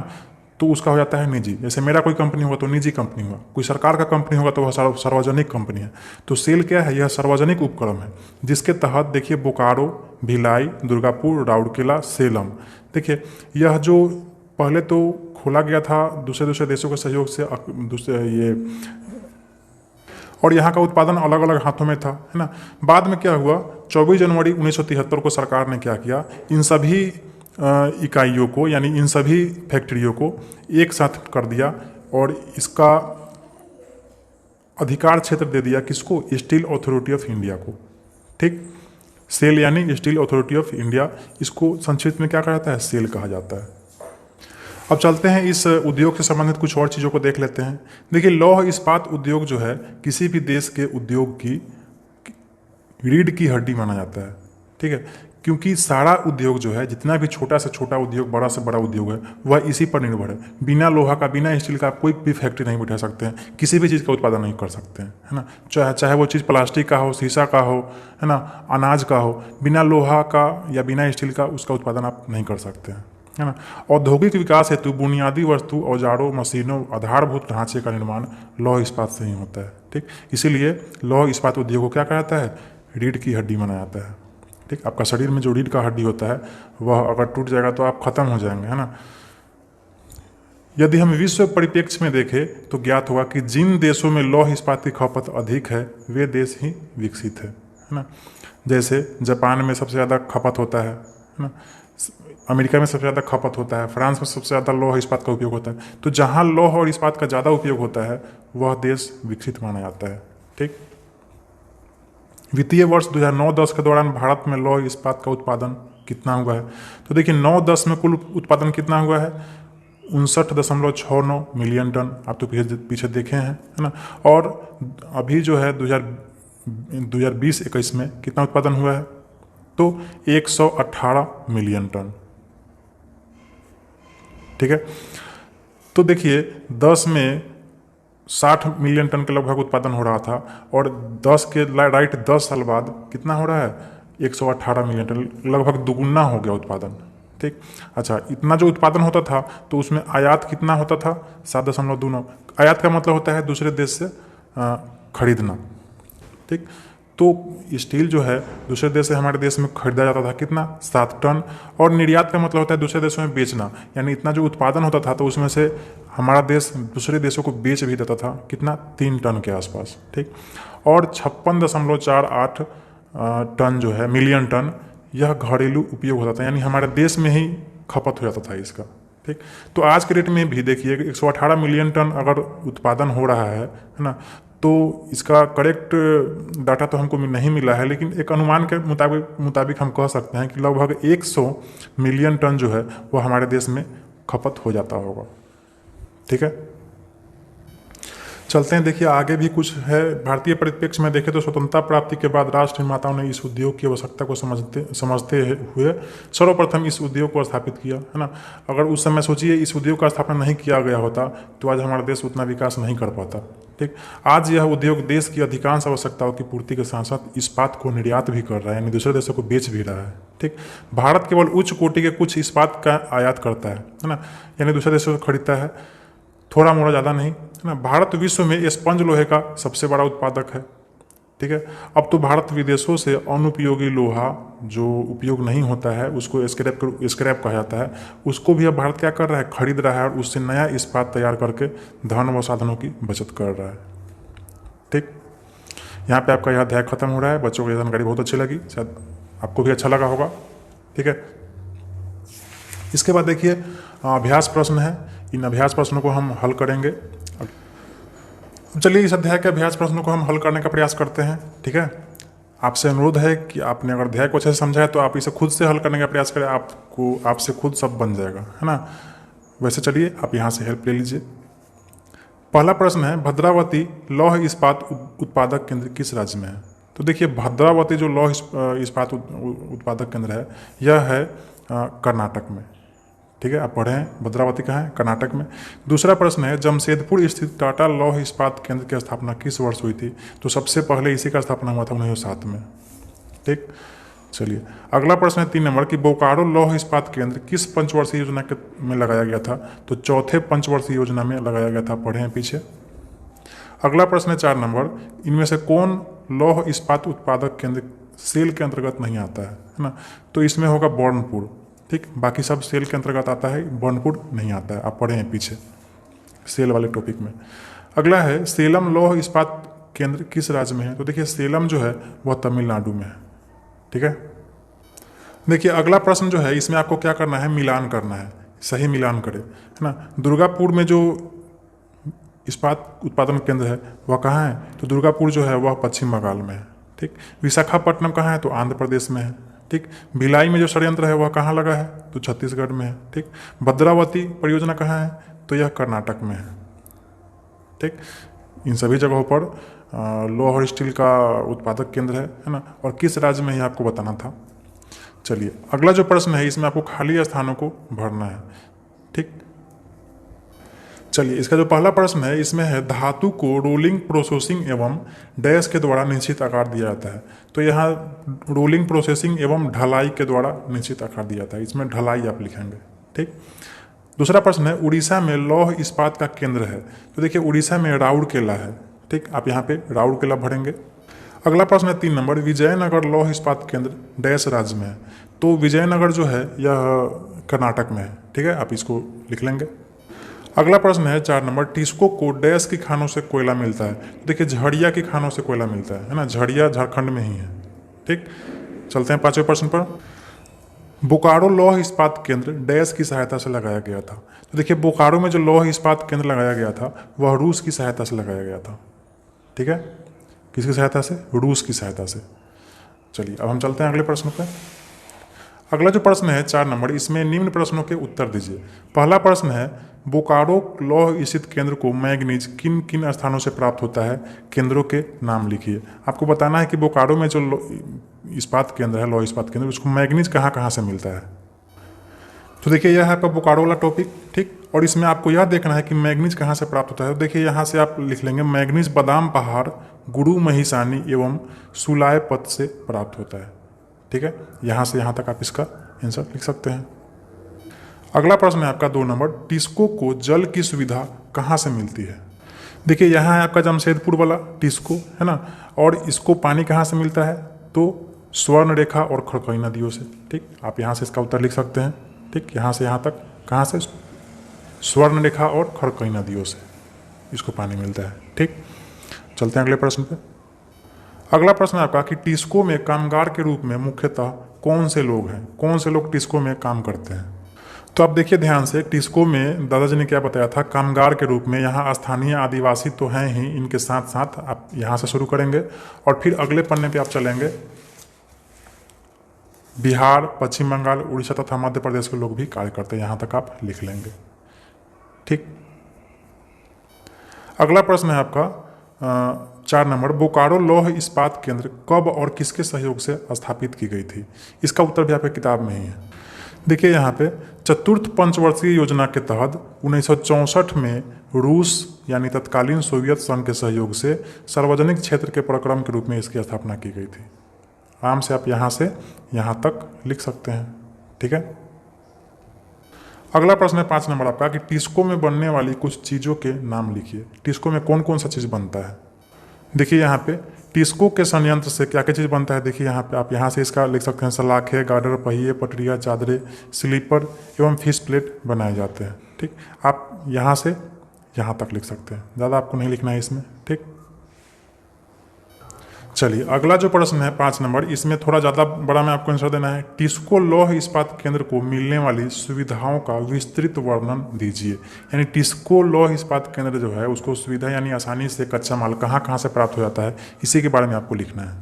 तो उसका हो जाता है निजी। जैसे मेरा कोई कंपनी हुआ तो निजी कंपनी हुआ, कोई सरकार का कंपनी होगा तो वह सार्वजनिक कंपनी है। तो सेल क्या है? यह सार्वजनिक उपक्रम है, जिसके तहत देखिए बोकारो, भिलाई, दुर्गापुर, राउरकेला, सेलम, देखिए यह जो पहले तो खोला गया था दूसरे देशों के सहयोग से, ये, और यहाँ का उत्पादन अलग अलग हाथों में था, है ना। बाद में क्या हुआ, 24 जनवरी 1973 को सरकार ने क्या किया, इन सभी इकाइयों को, यानी इन सभी फैक्ट्रियों को एक साथ कर दिया और इसका अधिकार क्षेत्र दे दिया किसको? स्टील अथॉरिटी ऑफ इंडिया को, ठीक। सेल यानी स्टील अथॉरिटी ऑफ इंडिया, इसको संक्षिप्त में क्या कहा जाता है? सेल कहा जाता है। अब चलते हैं इस उद्योग से संबंधित कुछ और चीज़ों को देख लेते हैं। देखिए लौह इस्पात उद्योग जो है किसी भी देश के उद्योग की रीढ़ की हड्डी माना जाता है, ठीक है, क्योंकि सारा उद्योग जो है, जितना भी छोटा से छोटा उद्योग, बड़ा से बड़ा उद्योग है, वह इसी पर निर्भर है। बिना लोहा का, बिना स्टील का कोई भी फैक्ट्री नहीं बैठा सकते हैं, किसी भी चीज़ का उत्पादन नहीं कर सकते हैं, है ना। चाहे वो चीज़ प्लास्टिक का हो, शीशा का हो, है ना, अनाज का हो, बिना लोहा का या बिना स्टील का उसका उत्पादन आप नहीं कर सकते हैं, है ना। औद्योगिक विकास हेतु बुनियादी वस्तु, औजारों, मशीनों, आधारभूत ढांचे का निर्माण लौह इस्पात से ही होता है, ठीक। इसीलिए लौह इस्पात उद्योग को क्या कहा जाता है? रीढ़ की हड्डी माना जाता है, ठीक। आपका शरीर में जो रीढ़ का हड्डी होता है वह अगर टूट जाएगा तो आप खत्म हो जाएंगे, है ना। यदि हम विश्व परिप्रेक्ष्य में देखें तो ज्ञात होगा कि जिन देशों में लौह इस्पात की खपत अधिक है वे देश ही विकसित है ना। जैसे जापान में सबसे ज़्यादा खपत होता है ना, अमेरिका में सबसे ज़्यादा खपत होता है, फ्रांस में सबसे ज़्यादा लौह इस्पात का उपयोग होता है। तो जहाँ लौह और इस्पात का ज़्यादा उपयोग होता है वह देश विकसित माना जाता है। ठीक। वित्तीय वर्ष 2009-10 के दौरान भारत में लौह इस्पात का उत्पादन कितना हुआ है? तो देखिए 9-10 में कुल उत्पादन कितना हुआ है? 59.69 मिलियन टन। आप तो पीछे देखे हैं, है ना। और अभी जो है 2020-21 में कितना उत्पादन हुआ है? तो 118 मिलियन टन। ठीक है। तो देखिए 10 में 60 मिलियन टन के लगभग उत्पादन हो रहा था और 10 के राइट 10 साल बाद कितना हो रहा है? 118 मिलियन टन, लगभग दुगुना हो गया उत्पादन। ठीक। अच्छा, इतना जो उत्पादन होता था तो उसमें आयात कितना होता था? 7.29। आयात का मतलब होता है दूसरे देश से खरीदना। ठीक। तो स्टील जो है दूसरे देश से हमारे देश में खरीदा जाता था कितना? 7 टन। और निर्यात का मतलब होता है दूसरे देशों में बेचना, यानी इतना जो उत्पादन होता था तो उसमें से हमारा देश दूसरे देशों को बेच भी देता था कितना? 3 टन के आसपास। ठीक। और 56.48 टन जो है मिलियन टन, यह घरेलू उपयोग होता था, यानी हमारे देश में ही खपत हो जाता था इसका। ठीक। तो आज के रेट में भी देखिए 118 मिलियन टन अगर उत्पादन हो रहा है ना, तो इसका करेक्ट डाटा तो हमको नहीं मिला है, लेकिन एक अनुमान के मुताबिक हम कह सकते हैं कि लगभग 100 मिलियन टन जो है वो हमारे देश में खपत हो जाता होगा। ठीक है। चलते हैं, देखिए आगे भी कुछ है। भारतीय परिप्रेक्ष्य में देखें तो स्वतंत्रता प्राप्ति के बाद राष्ट्र निर्माताओं ने इस उद्योग की आवश्यकता को समझते हुए सर्वप्रथम इस उद्योग को स्थापित किया, है ना। अगर उस समय सोचिए इस उद्योग का स्थापना नहीं किया गया होता तो आज हमारा देश उतना विकास नहीं कर पाता। ठीक। आज यह उद्योग देश की अधिकांश आवश्यकताओं की पूर्ति के साथ साथ इस्पात को निर्यात भी कर रहा है, यानी दूसरे देशों को बेच भी रहा है। ठीक। भारत केवल उच्च कोटि के कुछ इस्पात का आयात करता है ना, यानी दूसरे देशों से खरीदता है, थोड़ा मोड़ा, ज़्यादा नहीं, है ना। भारत विश्व में स्पंज लोहे का सबसे बड़ा उत्पादक है। ठीक है। अब तो भारत विदेशों से अनुपयोगी लोहा जो उपयोग नहीं होता है उसको स्क्रैप कहा जाता है, उसको भी अब भारत क्या कर रहा है? खरीद रहा है और उससे नया इस्पात तैयार करके धन व साधनों की बचत कर रहा है। ठीक। यहाँ पे आपका यह अध्याय खत्म हो रहा है। बच्चों को यह जानकारी बहुत अच्छी लगी, शायद आपको भी अच्छा लगा होगा। ठीक है। इसके बाद देखिए अभ्यास प्रश्न है, इन अभ्यास प्रश्नों को हम हल करेंगे। चलिए इस अध्याय के अभ्यास प्रश्नों को हम हल करने का प्रयास करते हैं। ठीक है। आपसे अनुरोध है कि आपने अगर अध्याय को अच्छे से समझा है तो आप इसे खुद से हल करने का प्रयास करें, आपसे खुद सब बन जाएगा, है ना। वैसे चलिए आप यहाँ से हेल्प ले लीजिए। पहला प्रश्न है, भद्रावती लौह इस्पात उत्पादक केंद्र किस राज्य में है? तो देखिए भद्रावती जो लौह इस्पात उत्पादक केंद्र है यह है कर्नाटक में। ठीक है, आप पढ़ें भद्रावती कहाँ है? कर्नाटक में। दूसरा प्रश्न है, जमशेदपुर स्थित टाटा लौह इस्पात केंद्र की स्थापना किस वर्ष हुई थी? तो सबसे पहले इसी का स्थापना हुआ था 1907 में। ठीक। चलिए अगला प्रश्न है 3 नंबर की बोकारो लौह इस्पात केंद्र किस पंचवर्षीय योजना में लगाया गया था? तो चौथे पंचवर्षीय योजना में लगाया गया था, पढ़ें पीछे। अगला प्रश्न है 4 नंबर, इनमें से कौन लौह इस्पात उत्पादक केंद्र सेल के अंतर्गत नहीं आता है ना? तो इसमें होगा बर्नपुर। ठीक, बाकी सब सेल के अंतर्गत आता है, बर्नपुर नहीं आता है, आप पढ़े हैं पीछे सेल वाले टॉपिक में। अगला है सेलम लौह इस्पात केंद्र किस राज्य में है? तो देखिए सेलम जो है वह तमिलनाडु में है। ठीक है। देखिए अगला प्रश्न जो है इसमें आपको क्या करना है? मिलान करना है, सही मिलान करें, है ना। दुर्गापुर में जो इस्पात उत्पादन केंद्र है वह कहाँ है? तो दुर्गापुर जो है वह पश्चिम बंगाल में है। ठीक। विशाखापट्टनम कहाँ है? तो आंध्र प्रदेश में है। ठीक। भिलाई में जो षड्यंत्र है वह कहाँ लगा है? तो छत्तीसगढ़ में है। ठीक। भद्रावती परियोजना कहाँ है? तो यह कर्नाटक में है। ठीक। इन सभी जगहों पर लौह और स्टील का उत्पादक केंद्र है ना, और किस राज्य में ही आपको बताना था। चलिए अगला जो प्रश्न है इसमें आपको खाली स्थानों को भरना है। ठीक। चलिए इसका जो पहला प्रश्न है इसमें है धातु को रोलिंग प्रोसेसिंग एवं डैश के द्वारा निश्चित आकार दिया जाता है। तो यहाँ रोलिंग प्रोसेसिंग एवं ढलाई के द्वारा निश्चित आकार दिया जाता है, इसमें ढलाई आप लिखेंगे। ठीक। दूसरा प्रश्न है उड़ीसा में लौह इस्पात का केंद्र है। तो देखिए उड़ीसा में राउरकेला है। ठीक, आप यहाँ पे राउरकेला भरेंगे। अगला प्रश्न है 3 नंबर, विजयनगर लौह इस्पात केंद्र डैश राज्य में है। तो विजयनगर जो है यह कर्नाटक में है। ठीक है, आप इसको लिख लेंगे। अगला प्रश्न है 4 नंबर, टिस्को को डैश के खानों से कोयला मिलता है। देखिए झड़िया के खानों से कोयला मिलता है ना, झड़िया झारखंड में ही है। ठीक, चलते हैं 5वें प्रश्न पर। बोकारो लौह इस्पात केंद्र डैश की सहायता से लगाया गया था। तो देखिए बोकारो में जो लौह इस्पात केंद्र लगाया गया था वह रूस की सहायता से लगाया गया था। ठीक है, किसकी सहायता से? रूस की सहायता से। चलिए अब हम चलते हैं अगले प्रश्न पर। अगला जो प्रश्न है 4 नंबर, इसमें निम्न प्रश्नों के उत्तर दीजिए। पहला प्रश्न है, बोकारो लौह स्थित केंद्र को मैग्नीज किन किन स्थानों से प्राप्त होता है? केंद्रों के नाम लिखिए। आपको बताना है कि बोकारो में जो इस्पात केंद्र है, लौह इस्पात केंद्र, उसको मैग्नीज कहाँ कहाँ से मिलता है। तो देखिए यह है आपका बोकारो वाला टॉपिक। ठीक, और इसमें आपको यह देखना है कि मैग्नीज कहाँ से प्राप्त होता है। तो देखिए यहाँ से आप लिख लेंगे मैग्नीज बादाम पहाड़, गुरु महिसानी एवं सुलायपत से प्राप्त होता है। ठीक है, यहाँ से यहाँ तक आप इसका आंसर लिख सकते हैं। अगला प्रश्न है आपका 2 नंबर, टिस्को को जल की सुविधा कहाँ से मिलती है? देखिए यहाँ है आपका जमशेदपुर वाला टिस्को है ना, और इसको पानी कहाँ से मिलता है? तो स्वर्ण रेखा और खड़कई नदियों से। ठीक, आप यहाँ से इसका उत्तर लिख सकते हैं। ठीक, यहाँ से यहाँ तक कहाँ से? स्वर्ण रेखा और खड़कई नदियों से इसको पानी मिलता है। ठीक, चलते हैं अगले प्रश्न पे। अगला प्रश्न है आपका कि टिस्को में कामगार के रूप में मुख्यतः कौन से लोग हैं? कौन से लोग टिस्को में काम करते हैं? तो आप देखिए ध्यान से, टिस्को में दादाजी ने क्या बताया था? कामगार के रूप में यहाँ स्थानीय आदिवासी तो हैं ही, इनके साथ साथ आप यहाँ से शुरू करेंगे और फिर अगले पन्ने पे आप चलेंगे, बिहार, पश्चिम बंगाल, उड़ीसा तथा मध्य प्रदेश के लोग भी कार्य करते हैं। यहाँ तक आप लिख लेंगे। ठीक, अगला प्रश्न है आपका 4 नंबर, बोकारो लौह इस्पात केंद्र कब और किसके सहयोग से स्थापित की गई थी? इसका उत्तर भी आपकी किताब में ही है। देखिए यहाँ पे चतुर्थ पंचवर्षीय योजना के तहत 1964 में रूस यानी तत्कालीन सोवियत संघ के सहयोग से सार्वजनिक क्षेत्र के प्रक्रम के रूप में इसकी स्थापना की गई थी। आराम से आप यहाँ से यहाँ तक लिख सकते हैं। ठीक है, अगला प्रश्न है 5 नंबर आपका कि टिस्को में बनने वाली कुछ चीज़ों के नाम लिखिए। टिस्को में कौन कौन सा चीज़ बनता है? देखिए यहाँ पे टिस्को के संयंत्र से क्या क्या चीज़ बनता है। देखिए यहाँ पे आप यहाँ से इसका लिख सकते हैं, सलाखें, गार्डर, पहिए, पटरिया, चादरें, स्लीपर एवं फिश प्लेट बनाए जाते हैं। ठीक, आप यहाँ से यहाँ तक लिख सकते हैं, ज़्यादा आपको नहीं लिखना है इसमें। ठीक, चलिए अगला जो प्रश्न है 5 नंबर, इसमें थोड़ा ज़्यादा बड़ा में आपको आंसर देना है। टिस्को लौह इस्पात केंद्र को मिलने वाली सुविधाओं का विस्तृत वर्णन दीजिए। यानी टिस्को लौह इस्पात केंद्र जो है उसको सुविधा यानी आसानी से कच्चा माल कहाँ कहाँ से प्राप्त हो जाता है, इसी के बारे में आपको लिखना है।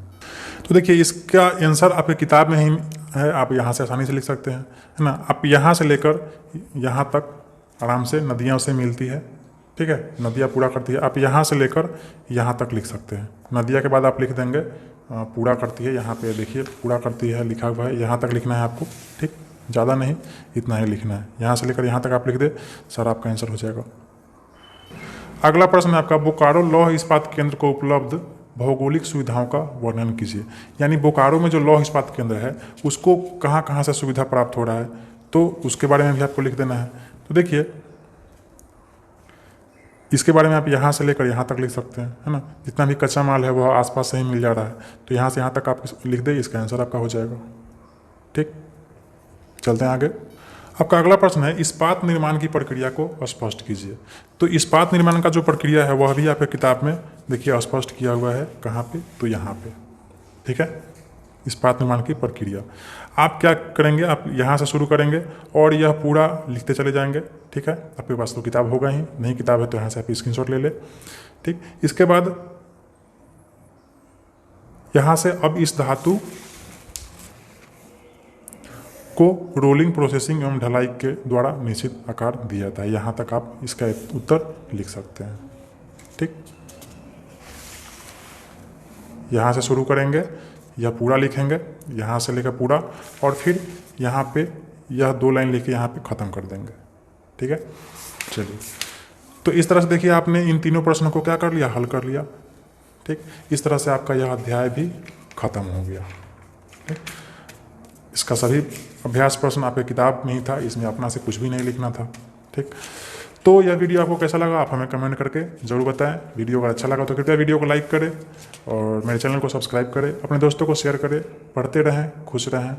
तो देखिए इसका आंसर आपकी किताब में ही है, आप यहाँ से आसानी से लिख सकते हैं, है ना। आप यहाँ से लेकर यहाँ तक आराम से नदियों से मिलती है। ठीक है, नदियाँ पूरा करती है। आप यहाँ से लेकर यहाँ तक लिख सकते हैं। नदिया के बाद आप लिख देंगे पूरा करती है। यहाँ पे देखिए पूरा करती है लिखा हुआ है, यहाँ तक लिखना है आपको। ठीक, ज़्यादा नहीं, इतना ही लिखना है। यहाँ से लेकर यहाँ तक आप लिख दे, सर आपका आंसर हो जाएगा। अगला प्रश्न है आपका, बोकारो लौह इस्पात केंद्र को उपलब्ध भौगोलिक सुविधाओं का वर्णन कीजिए। यानी बोकारो में जो लौह इस्पात केंद्र है उसको कहाँ कहाँ से सुविधा प्राप्त हो रहा है, तो उसके बारे में भी आपको लिख देना है। तो देखिए इसके बारे में आप यहाँ से लेकर यहाँ तक लिख सकते हैं, है ना। जितना भी कच्चा माल है वह आसपास से ही मिल जा रहा है, तो यहाँ से यहाँ तक आप लिख दे, इसका आंसर आपका हो जाएगा। ठीक, चलते हैं आगे। आपका अगला प्रश्न है, इस्पात निर्माण की प्रक्रिया को स्पष्ट कीजिए। तो इस्पात निर्माण का जो प्रक्रिया है वह भी आपके किताब में देखिए स्पष्ट किया हुआ है। कहाँ पे? तो यहाँ पे। ठीक है, इस्पात निर्माण की प्रक्रिया आप क्या करेंगे, आप यहाँ से शुरू करेंगे और यह पूरा लिखते चले जाएंगे। ठीक है, आपके पास तो किताब होगा ही, नहीं किताब है तो यहाँ से आप स्क्रीनशॉट ले ले। ठीक, इसके बाद यहाँ से अब इस धातु को रोलिंग, प्रोसेसिंग एवं ढलाई के द्वारा निश्चित आकार दिया जाता है। यहाँ तक आप इसका उत्तर लिख सकते हैं। ठीक, यहाँ से शुरू करेंगे, यह पूरा लिखेंगे, यहाँ से लेकर पूरा, और फिर यहाँ पे यह 2 लाइन लिख के यहाँ पे ख़त्म कर देंगे। ठीक है, चलिए तो इस तरह से देखिए आपने इन तीनों प्रश्नों को क्या कर लिया, हल कर लिया। ठीक, इस तरह से आपका यह अध्याय भी खत्म हो गया। ठीक, इसका सभी अभ्यास प्रश्न आपके किताब में ही था, इसमें अपना से कुछ भी नहीं लिखना था। ठीक, तो यह वीडियो आपको कैसा लगा आप हमें कमेंट करके ज़रूर बताएं। वीडियो अगर अच्छा लगा तो कृपया वीडियो को लाइक करें और मेरे चैनल को सब्सक्राइब करें, अपने दोस्तों को शेयर करें। पढ़ते रहें, खुश रहें।